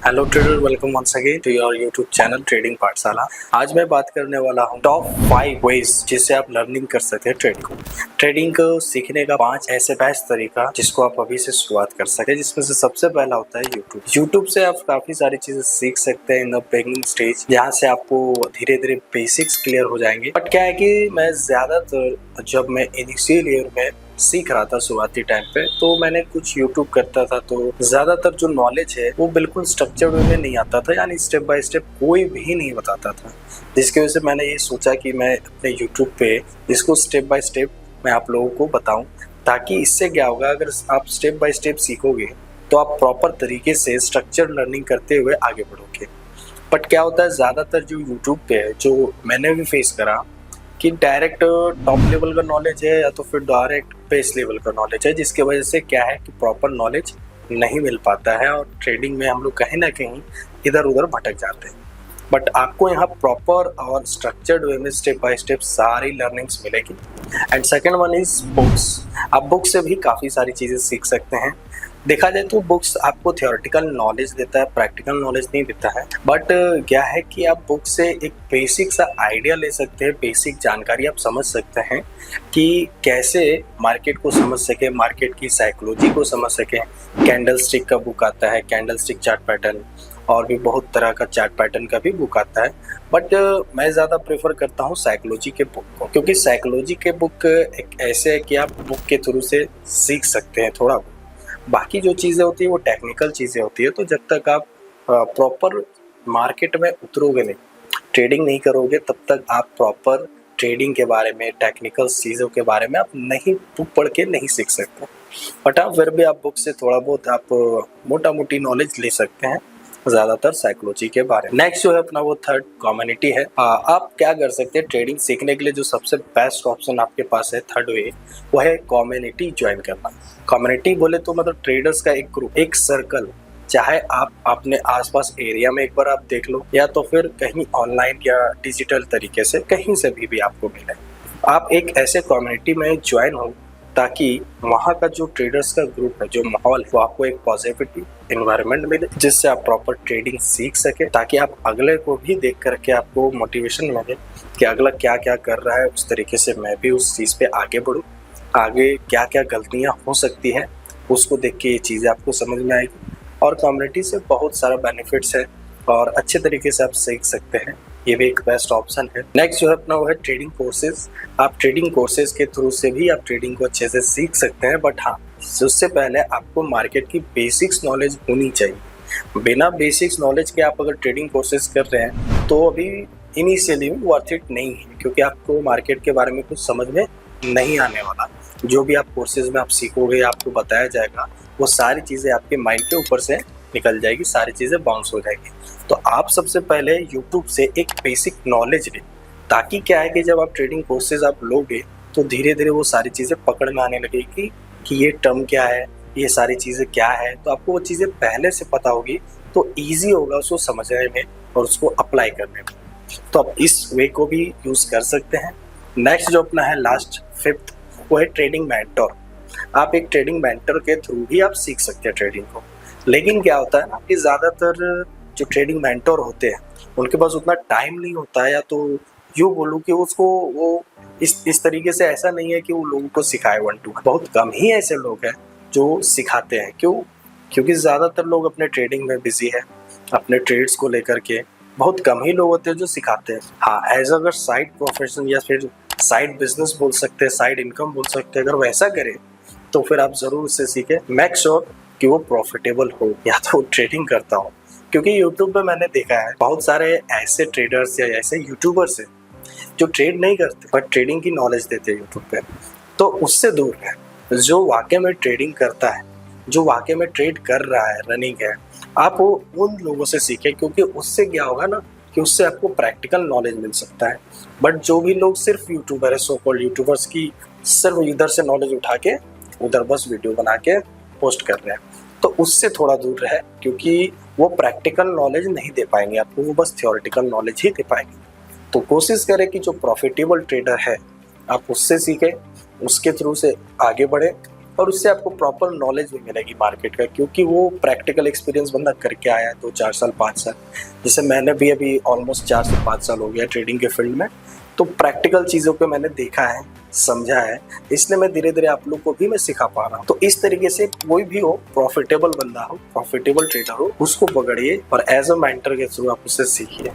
Hello trader, welcome once again to your YouTube channel trading Pathshala. आज मैं बात करने वाला हूँ टॉप 5 वेज जिससे आप लर्निंग कर सकते हैं ट्रेडिंग को सीखने का 5 ऐसे बेस्ट तरीका जिसको आप अभी से शुरुआत कर सकते हैं, जिसमें से सबसे पहला होता है यूट्यूब से आप काफी सारी चीजें सीख सकते हैं इन द बिगिनिंग स्टेज, जहाँ से आपको धीरे धीरे बेसिक्स क्लियर हो जाएंगे। बट क्या है कि मैं ज्यादातर जब मैं इनिशियल ईयर में सीख रहा था शुरुआती टाइम पे, तो मैंने कुछ यूट्यूब करता था, तो ज्यादातर जो नॉलेज है वो बिल्कुल स्ट्रक्चर्ड वे में नहीं आता था, यानी स्टेप बाय स्टेप कोई भी नहीं बताता था। जिसकी वजह से मैंने ये सोचा कि मैं अपने यूट्यूब पे इसको स्टेप बाय स्टेप मैं आप लोगों को बताऊं, ताकि इससे क्या होगा, अगर आप स्टेप बाय स्टेप सीखोगे तो आप प्रॉपर तरीके से स्ट्रक्चर्ड लर्निंग करते हुए आगे बढ़ोगे। बट क्या होता है, ज्यादातर जो यूट्यूब पे है, जो मैंने भी फेस करा कि डायरेक्ट टॉप लेवल का नॉलेज है या तो फिर डायरेक्ट बेस लेवल का नॉलेज है, जिसकी वजह से क्या है कि प्रॉपर नॉलेज नहीं मिल पाता है और ट्रेडिंग में हम लोग कहीं ना कहीं इधर उधर भटक जाते हैं। बट आपको यहाँ प्रॉपर और स्ट्रक्चर्ड वे में स्टेप बाय स्टेप सारी लर्निंग्स मिलेगी। And second one is books. आप बुक से भी काफ़ी सारी चीज़ें सीख सकते हैं। देखा जाए तो बुक्स आपको थियोरेटिकल नॉलेज देता है, प्रैक्टिकल नॉलेज नहीं देता है। बट क्या है कि आप बुक से एक बेसिक सा आइडिया ले सकते हैं, बेसिक जानकारी आप समझ सकते हैं कि कैसे मार्केट को समझ सके, मार्केट की साइकोलॉजी को समझ सके। कैंडल स्टिक का बुक आता है, कैंडल स्टिक चार्ट पैटर्न, और भी बहुत तरह का चार्ट पैटर्न का भी बुक आता है। बट मैं ज़्यादा प्रेफर करता हूँ साइकोलॉजी के बुक को, क्योंकि साइकोलॉजी के बुक एक ऐसे है कि आप बुक के थ्रू से सीख सकते हैं थोड़ा। बाकी जो चीज़ें होती है वो टेक्निकल चीज़ें होती है, तो जब तक आप प्रॉपर मार्केट में उतरोगे नहीं, ट्रेडिंग नहीं करोगे, तब तक आप प्रॉपर ट्रेडिंग के बारे में, टेक्निकल चीज़ों के बारे में आप नहीं बुक पढ़ के नहीं सीख सकते। बट आप फिर भी आप बुक से थोड़ा बहुत आप मोटा मोटी नॉलेज ले सकते हैं, ज़्यादातर साइकोलॉजी के बारे में। नेक्स्ट जो है अपना वो थर्ड कम्युनिटी है। आप क्या कर सकते हैं ट्रेडिंग सीखने के लिए, जो सबसे बेस्ट ऑप्शन आपके पास है थर्ड वे, वो है कम्युनिटी ज्वाइन करना। कम्युनिटी बोले तो मतलब ट्रेडर्स का एक ग्रुप, एक सर्कल। चाहे आप अपने आसपास एरिया में एक बार आप देख लो, या तो फिर कहीं ऑनलाइन या डिजिटल तरीके से कहीं से भी आपको मिले, आप एक ऐसे कम्युनिटी में ज्वाइन हो, ताकि वहाँ का जो ट्रेडर्स का ग्रुप है, जो माहौल, वो आपको एक पॉजिटिव एनवायरनमेंट मिले, जिससे आप प्रॉपर ट्रेडिंग सीख सके, ताकि आप अगले को भी देख करके आपको मोटिवेशन मिले कि अगला क्या क्या कर रहा है, उस तरीके से मैं भी उस चीज़ पे आगे बढ़ूँ। आगे क्या क्या गलतियाँ हो सकती है उसको देख के ये चीज़ें आपको समझ में आएगी। और कम्युनिटी से बहुत सारा बेनिफिट्स है और अच्छे तरीके से आप सीख सकते हैं, ये भी एक बेस्ट ऑप्शन है। नेक्स्ट जो है अपना वो है ट्रेडिंग कोर्सेज। आप ट्रेडिंग कोर्सेज के थ्रू से भी आप ट्रेडिंग को अच्छे से सीख सकते हैं। बट हाँ, उससे पहले आपको मार्केट की बेसिक्स नॉलेज होनी चाहिए। बिना बेसिक्स नॉलेज के आप अगर ट्रेडिंग कोर्सेज कर रहे हैं तो अभी इनिशियली वर्थ इट नहीं है, क्योंकि आपको मार्केट के बारे में कुछ समझ में नहीं आने वाला। जो भी आप कोर्सेज में आप सीखोगे, आपको बताया जाएगा, वो सारी चीज़ें आपके माइंड के ऊपर से निकल जाएगी, सारी चीज़ें बाउंस हो जाएगी। तो आप सबसे पहले यूट्यूब से एक बेसिक नॉलेज लें, ताकि क्या है कि जब आप ट्रेडिंग कोर्सेज आप लोगे तो धीरे धीरे वो सारी चीज़ें पकड़ में आने लगेगी कि ये टर्म क्या है, ये सारी चीज़ें क्या है। तो आपको वो चीज़ें पहले से पता होगी, तो ईजी होगा उसको समझने में और उसको अप्लाई करने में। तो आप इस वे को भी यूज़ कर सकते हैं। नेक्स्ट जो अपना है लास्ट फिफ्थ, वो है ट्रेडिंग मेंटर। आप एक ट्रेडिंग मेंटर के थ्रू भी आप सीख सकते हैं ट्रेडिंग को। लेकिन क्या होता है ना कि ज़्यादातर जो ट्रेडिंग मेंटर होते हैं उनके पास उतना टाइम नहीं होता है, या तो यूँ बोलूँ कि उसको वो इस तरीके से ऐसा नहीं है कि वो लोगों को सिखाए वन टू। बहुत कम ही ऐसे लोग हैं जो सिखाते हैं। क्यों? क्योंकि ज़्यादातर लोग अपने ट्रेडिंग में बिजी है, अपने ट्रेड्स को लेकर के। बहुत कम ही लोग होते हैं जो सिखाते हैं। हाँ, एज अगर साइड प्रोफेशन या फिर साइड बिजनेस बोल सकते हैं, साइड इनकम बोल सकते हैं, अगर वैसा करें तो फिर आप ज़रूर उससे सीखें। मेक श्योर कि वो प्रॉफिटेबल हो, या तो ट्रेडिंग करता हो। क्योंकि यूट्यूब पे मैंने देखा है बहुत सारे ऐसे ट्रेडर्स या ऐसे यूट्यूबर्स हैं जो ट्रेड नहीं करते बट ट्रेडिंग की नॉलेज देते हैं यूट्यूब पे। तो उससे दूर है, जो वाकई में ट्रेडिंग करता है, जो वाकई में ट्रेड कर रहा है, रनिंग है, आप वो उन लोगों से सीखें। क्योंकि उससे क्या होगा ना कि उससे आपको प्रैक्टिकल नॉलेज मिल सकता है। बट जो भी लोग सिर्फ यूट्यूबर है, सो कॉल्ड यूट्यूबर्स की सिर्फ इधर से नॉलेज उठा के उधर बस वीडियो बना के पोस्ट कर रहे हैं, तो उससे थोड़ा दूर रहे, क्योंकि वो प्रैक्टिकल नॉलेज नहीं दे पाएंगे आपको, वो बस थियोरेटिकल नॉलेज ही दे पाएंगे। तो कोशिश करें कि जो प्रॉफिटेबल ट्रेडर है आप उससे सीखें, उसके थ्रू से आगे बढ़े और उससे आपको प्रॉपर नॉलेज भी मिलेगी मार्केट का, क्योंकि वो प्रैक्टिकल एक्सपीरियंस बंदा करके आया है 2-4 साल 5 साल। जैसे मैंने भी अभी ऑलमोस्ट 4 से 5 साल हो गया ट्रेडिंग के फील्ड में, तो प्रैक्टिकल चीज़ों को मैंने देखा है, समझा है, इसलिए मैं धीरे धीरे आप लोग को भी मैं सिखा पा रहा हूँ। तो इस तरीके से कोई भी हो, प्रॉफिटेबल बंदा हो, प्रॉफिटेबल ट्रेडर हो, उसको पकड़िए और एज अ मेंटर के थ्रू आप उससे सीखिए।